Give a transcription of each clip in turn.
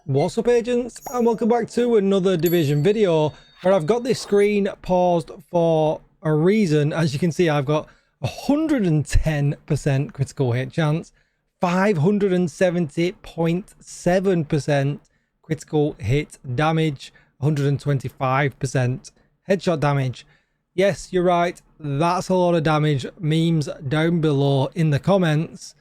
What's up, agents, and welcome back to another Division video where I've got this screen paused for a reason. As you can see, I've got 110% critical hit chance, 570.7% critical hit damage, 125% headshot damage. Yes, you're right, that's a lot of damage. Memes down below in the comments.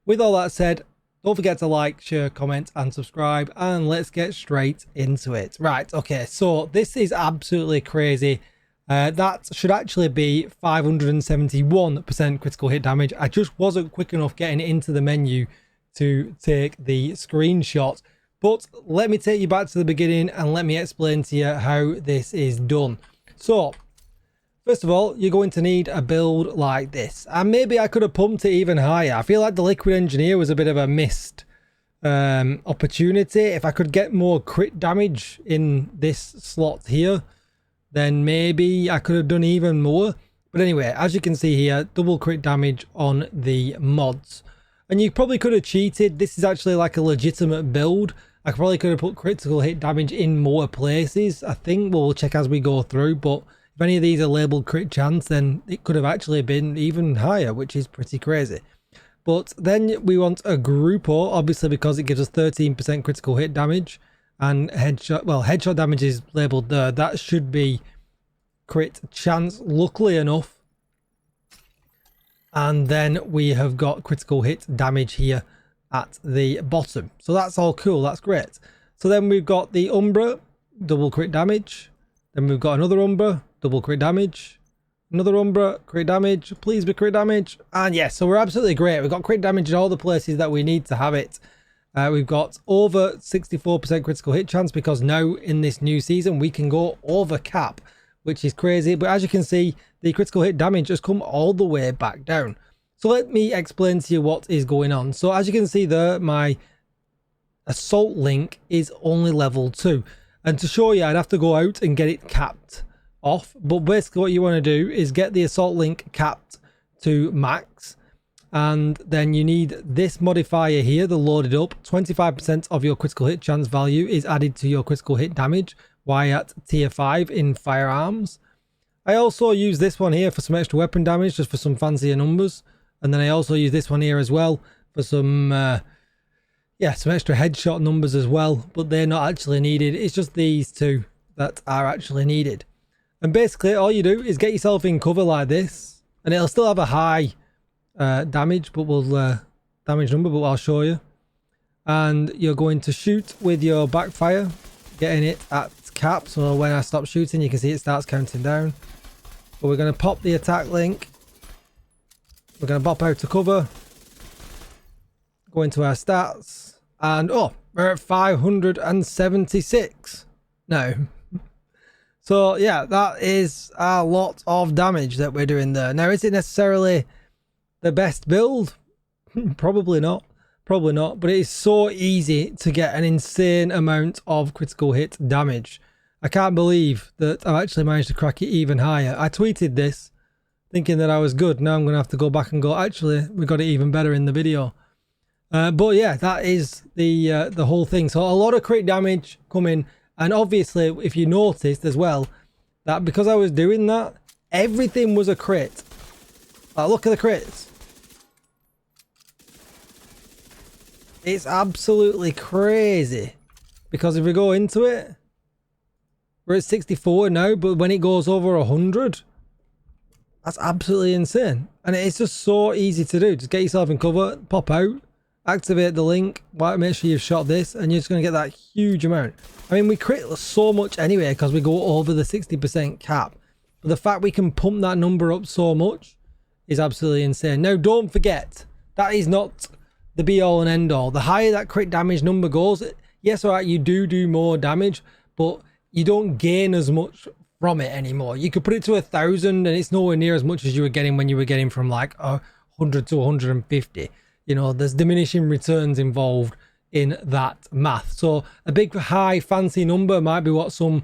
With all that said, don't forget to like, share, comment and subscribe, and let's get straight into it. Right, okay, so this is absolutely crazy. That should actually be 571% critical hit damage. I just wasn't quick enough getting into the menu to take the screenshot. But let me take you back to the beginning and let me explain to you how this is done. So, first of all, you're going to need a build like this. And maybe I could have pumped it even higher. I feel like the Liquid Engineer was a bit of a missed opportunity. If I could get more crit damage in this slot here, then maybe I could have done even more. But anyway, as you can see here, double crit damage on the mods. And you probably could have cheated. This is actually like a legitimate build. I probably could have put critical hit damage in more places. I think we'll check as we go through, but if any of these are labeled crit chance, then it could have actually been even higher, which is pretty crazy. But then we want a Gruppo, obviously, because it gives us 13% critical hit damage and headshot. Well, headshot damage is labeled there. That should be crit chance, luckily enough. And then we have got critical hit damage here at the bottom. So that's all cool. That's great. So then we've got the Umbra, double crit damage. Then we've got another Umbra, double crit damage, another Umbra, crit damage, please be crit damage. And yes, so we're absolutely great. We've got crit damage in all the places that we need to have it. We've got over 64% critical hit chance because now in this new season we can go over cap, which is crazy. But as you can see, the critical hit damage has come all the way back down. So let me explain to you what is going on. So as you can see there, my assault link is only level 2. And to show you, I'd have to go out and get it capped off. But basically what you want to do is get the assault link capped to max. And then you need this modifier here, the loaded up. 25% of your critical hit chance value is added to your critical hit damage. Why at tier 5 in firearms. I also use this one here for some extra weapon damage, just for some fancier numbers. And then I also use this one here as well for some... some extra headshot numbers as well, but they're not actually needed. It's just these two that are actually needed. And basically all you do is get yourself in cover like this, and it'll still have a high damage, but damage number, but I'll show you. And you're going to shoot with your backfire, getting it at cap, so when I stop shooting you can see it starts counting down. But we're going to pop the attack link. We're going to pop out to cover. Go into our stats, and oh, we're at 576 now. So yeah, that is a lot of damage that we're doing there. Now, is it necessarily the best build? Probably not, but it is so easy to get an insane amount of critical hit damage. I can't believe that I've actually managed to crack it even higher. I tweeted this thinking that I was good. Now I'm going to have to go back and go, actually we got it even better in the video. But yeah, that is the whole thing. So a lot of crit damage coming, and obviously if you noticed as well that because I was doing that, everything was a crit. Look at the crits. It's absolutely crazy, because if we go into it, we're at 64 now, but when it goes over 100, that's absolutely insane. And it's just so easy to do. Just get yourself in cover, pop out, activate the link, make sure you've shot this, and you're just going to get that huge amount. I mean, we crit so much anyway because we go over the 60% cap, but the fact we can pump that number up so much is absolutely insane. Now, don't forget, that is not the be all and end all. The higher that crit damage number goes, yes, all right, you do more damage, but you don't gain as much from it anymore. You could put it to 1,000 and it's nowhere near as much as you were getting when you were getting from like 100 to 150. You know, there's diminishing returns involved in that math. So a big, high, fancy number might be what some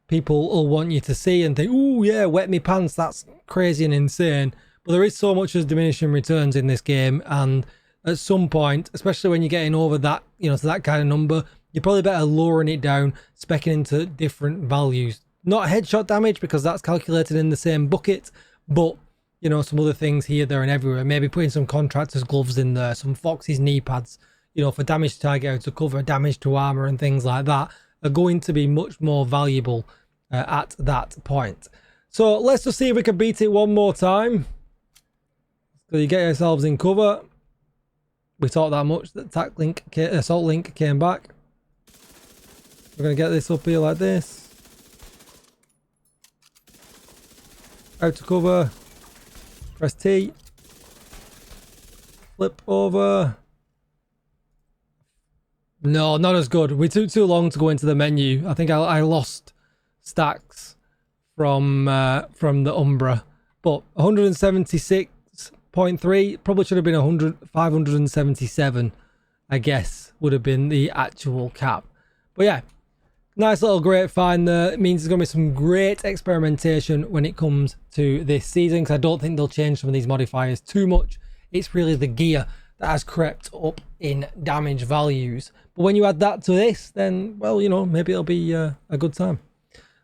people will want you to see and think, oh yeah, wet me pants, that's crazy and insane. But there is so much as diminishing returns in this game, and at some point, especially when you're getting over that, you know, to that kind of number, you're probably better lowering it down, speccing into different values. Not headshot damage, because that's calculated in the same bucket, but you know, some other things here, there and everywhere. Maybe putting some contractor's gloves in there, some Fox's knee pads, you know, for damage to target out of cover, damage to armor and things like that are going to be much more valuable at that point. So let's just see if we can beat it one more time. So you get yourselves in cover. We talked that much that assault link came back. We're going to get this up here like this. Out to cover. Press T. Flip over. No, not as good. We took too long to go into the menu. I think I lost stacks from the Umbra. But 176.3 probably should have been 577, I guess, would have been the actual cap. But yeah, nice little great find there. It means there's going to be some great experimentation when it comes to this season, because I don't think they'll change some of these modifiers too much. It's really the gear that has crept up in damage values. But when you add that to this, then, well, you know, maybe it'll be a good time.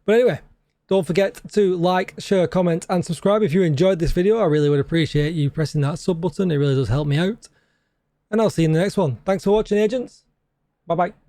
But anyway, don't forget to like, share, comment, and subscribe if you enjoyed this video. I really would appreciate you pressing that sub button. It really does help me out. And I'll see you in the next one. Thanks for watching, agents. Bye-bye.